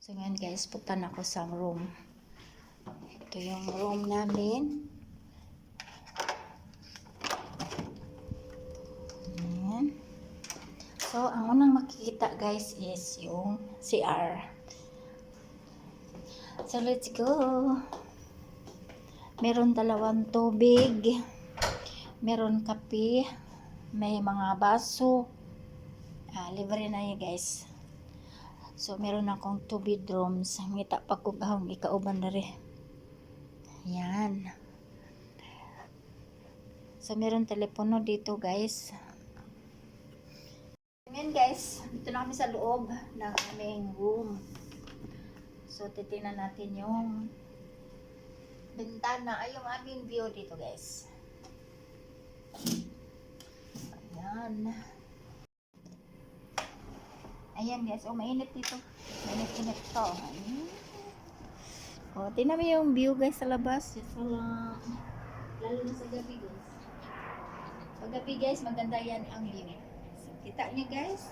So ngayon guys, punta na ako sa room. Ito yung room namin. Ayan. So ang unang makikita guys is yung CR. So let's go. Meron dalawang tubig. Meron kape. May mga baso. Libre na yun guys. So meron akong 2 bedrooms. Ngita pagkubahong ikauban na rin. Yan. So meron telepono dito guys. Ngayon guys, dito na kami sa loob ng aming room. So titingnan natin yung bintana ay yung aming view dito guys. Ayan. Ayan guys, mainit dito. Mainit-init to. Tingnan mo yung view guys sa labas. Lalo na sa gabi guys. Pag gabi guys, maganda yan ang view. So, kita niyo guys.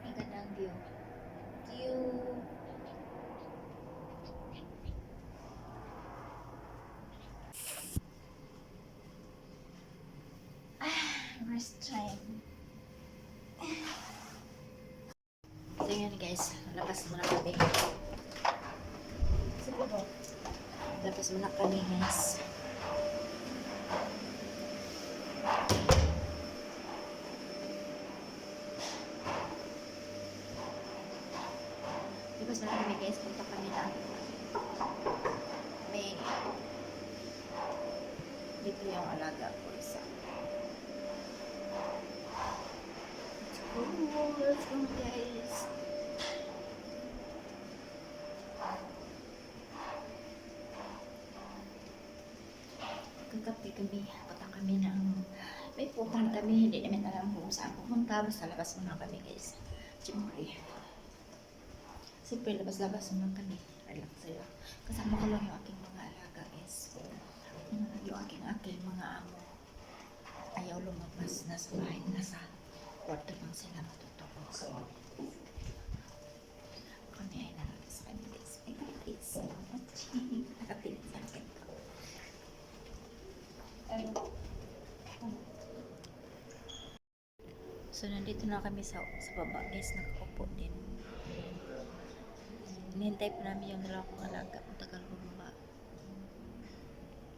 Maganda ang view. Rest time. So yun guys, labas muna kami. Siguro, labas muna kami guys. Labas muna kami guys, punta kami na. May dito yung alaga ko isa. Let's go guys. Kagabi kami, punta kami ng may pupunta kami, hindi namin alam kung saan pupunta, basta labas muna kami guys. Siyempre labas-labas muna kami, relax sila. Kasama ko lang yung aking mga alaga guys. Yung aking mga amo ayaw lumabas, nasa bahay, nasa kwarto lang sila matutulog. Kami ay nalabas kami guys. Thank you so much. Nakatingin sa akin ko. So nandito na kami sa baba guys, nakaupo din. Hinihintay pa namin yung dalawa kong alaga kung tagal bumaba.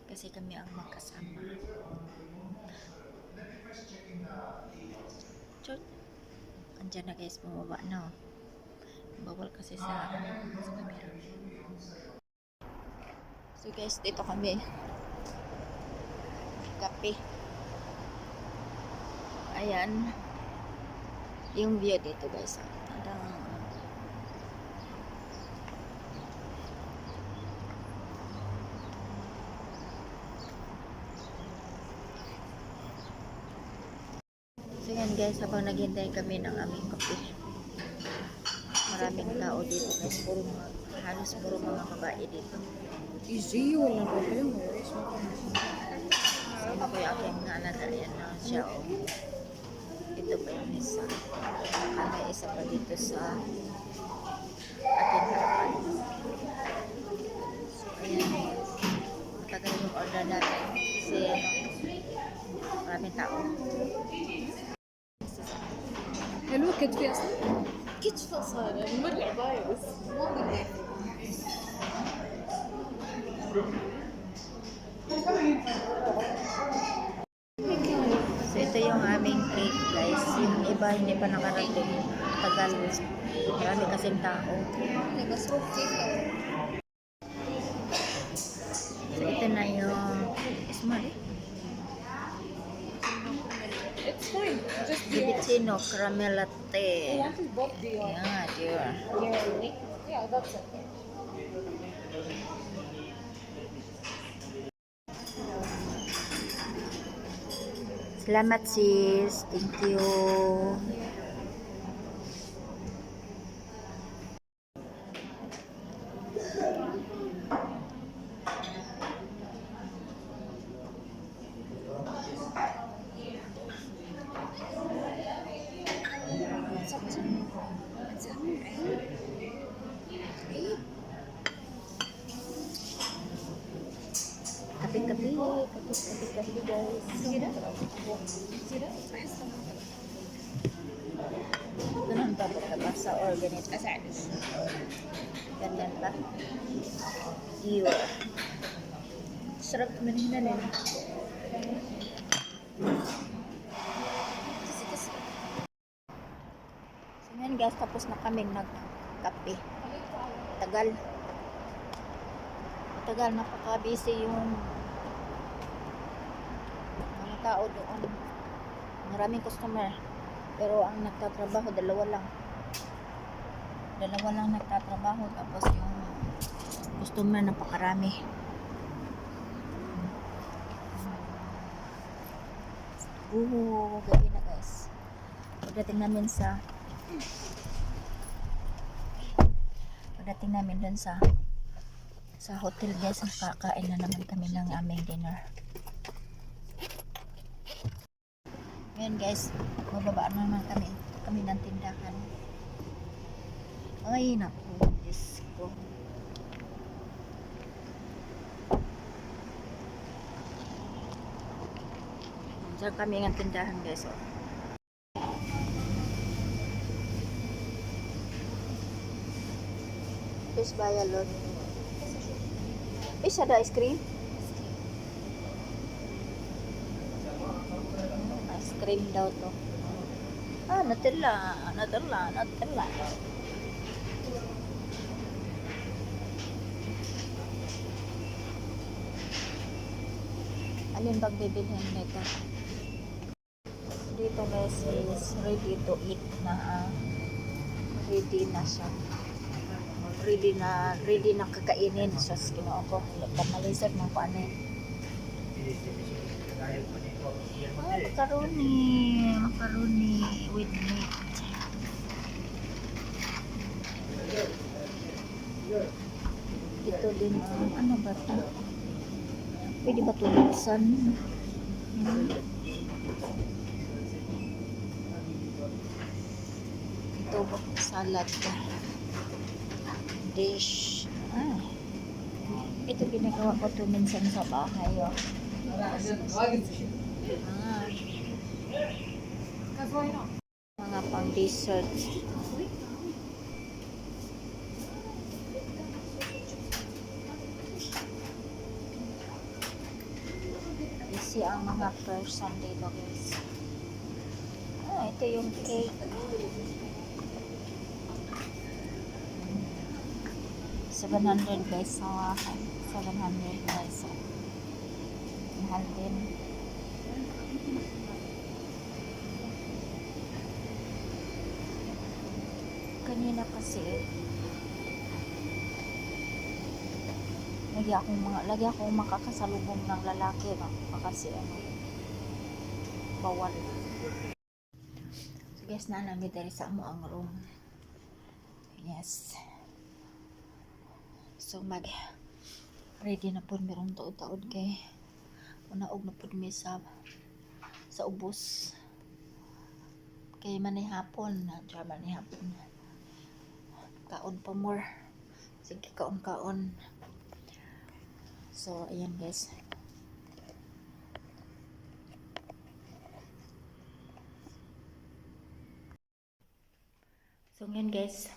Kasi kami ang magkasama. Chot. Andiyan na guys, bumaba na. Bawal kasi sa camera. So guys, dito kami. Kape. Ayan. Yung view dito guys. So yan guys, habang naghintay kami ng aming kape. Maraming tao dito guys. Halos puro mga babae dito. Easy, walang problema. Sama ko yung aking alaga. Yan na siya. Ito pa yung isa. May isa pa dito sa ating harapan. So ayan. Matagal yung order natin. Kasi maraming tao. حلو كتفي اصلا كتف صار المرة بايظ ما بدي So ito yung aming cake guys. Yung iba hindi pa nakarating. Tagal. Marami kasing tao. So ito na yung small. It's fine. Just Cappuccino caramel latte. both the Yeah, dear. yeah, that's it. Salamat sis. Thank you. Kasi guys. كده كده احس Ganun ba ba sa organic? اساعدك Ganyan ba? Iyo. شربت من هنا لين So ngayon guys, tapos na kaming nagkape. Tagal. Matagal, napaka-busy yung mga tao doon. Maraming customer. Pero ang nagtatrabaho, dalawa lang. Dalawa lang nagtatrabaho. Tapos yung customer, napakarami. Gabi na guys. Pagdating namin dun sa hotel guys, kakain na naman kami ng aming dinner. Ngayon guys, bababa na naman kami ng tindahan. Ay naku, Diyos ko. Diyan kami ng tindahan guys. Oh. Fish bayalon. Fish ada ice cream? Ice cream daw to. Nutella. Alin bang bibilhin nito? Dito guys is ready to eat na ready na siya. Ready na kakainin sa Ginoo ko. Pamalisod ng paano. Macaroni with meat. Ito din ano ba ito? Pwede ba tuluksan? Ito salad dish. Ito ginagawa ko to minsan sa bahay. Oh. Mga pang dessert. Busy ang mga person dito guys. Ito yung cake. 700 guys. 700 guys. Mahal din. Kanina kasi lagi akong makakasalubong ng lalaki kasi bawal. So guys, nalang dito sa mo ang room. Yes. So ready na po meron taod kay unaog na po mi sa ubos kay manihapon kaon pa more. Sige, kaon. So ayan guys. So ngayon guys,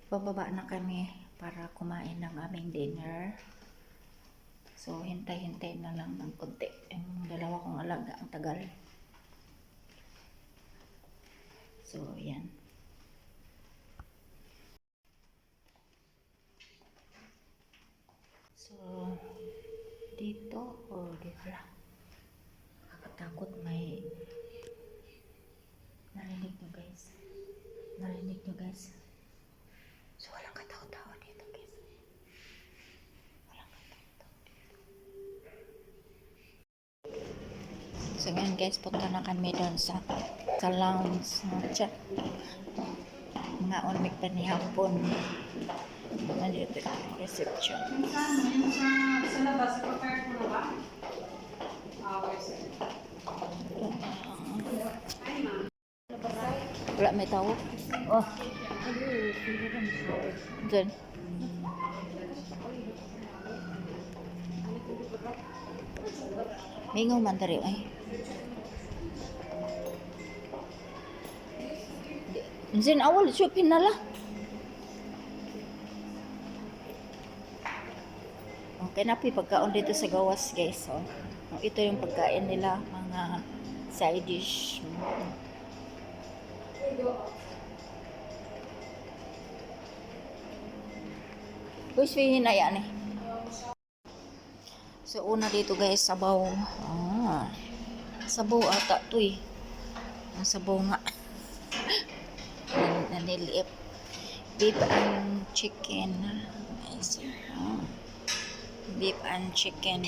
bababa na kami para kumain ng aming dinner. So hintay na lang ng konti. Yung dalawa kong alaga ang tagal. So ayan. So dito dito lang. Nakakatakot, may narinig nyo guys. So walang katao-tao dito guys. So ngayon guys, punta na kami doon sa lounge chat. Mga onmik pa ni hapon. Nandito yung reception. Wala may tao. Oh. Diyan. Mingaw man dari ay. Zin awal shopping na la. Okay na po pagkaon dito sa gawas guys. So, ito yung pagkain nila, mga side dish. Guys, fihin na yan eh. So, una dito guys, sabaw. Sabaw ata to eh. Ang sabaw nga. Naniliip. Beef and chicken. Guys. Beef and chicken.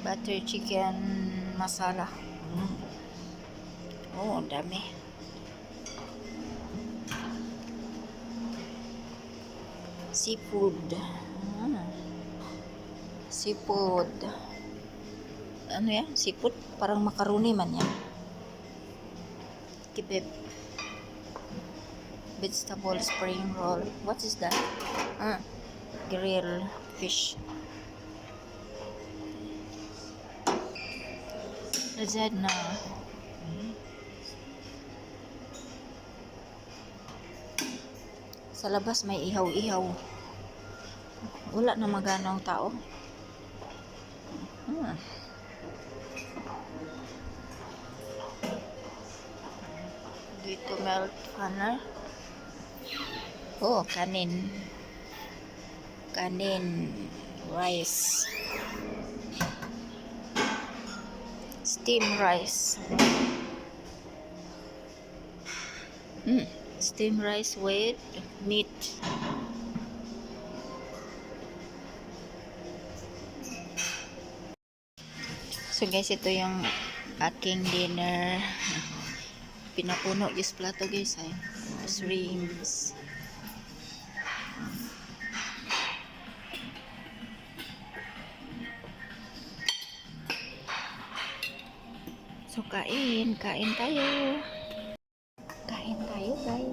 Butter chicken masala. Oh, ang dami. Seafood. Seafood. Ano yan? Seafood? Parang macaroni man yan. Kibib. Vegetable spring roll. What is that? Grill fish. Lazada. Sa labas may ihaw-ihaw. Wala na maganong tao. Dito melt panel. Oh, kanin. Kanin. Rice. Steam rice. Steam rice with meat. So guys, ito yung aking dinner. Pinapuno yung plato guys ay shrimps. So kain tayo. Kain tayo guys.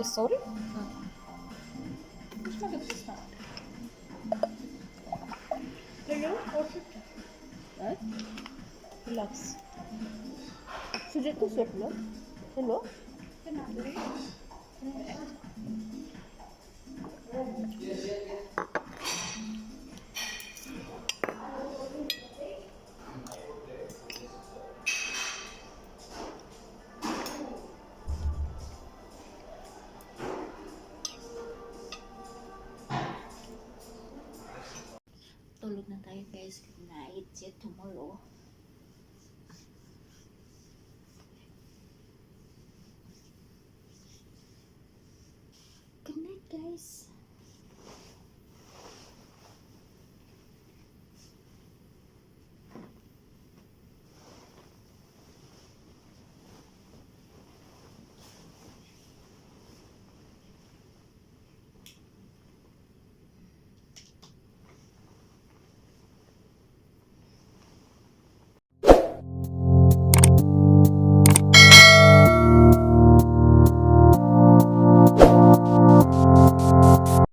Sorry? مش ما قد تسمع حلو أو شفته بالعكس شو جبتوا شكله حلو Tulog na tayo guys. Good night. See you tomorrow. Good night guys.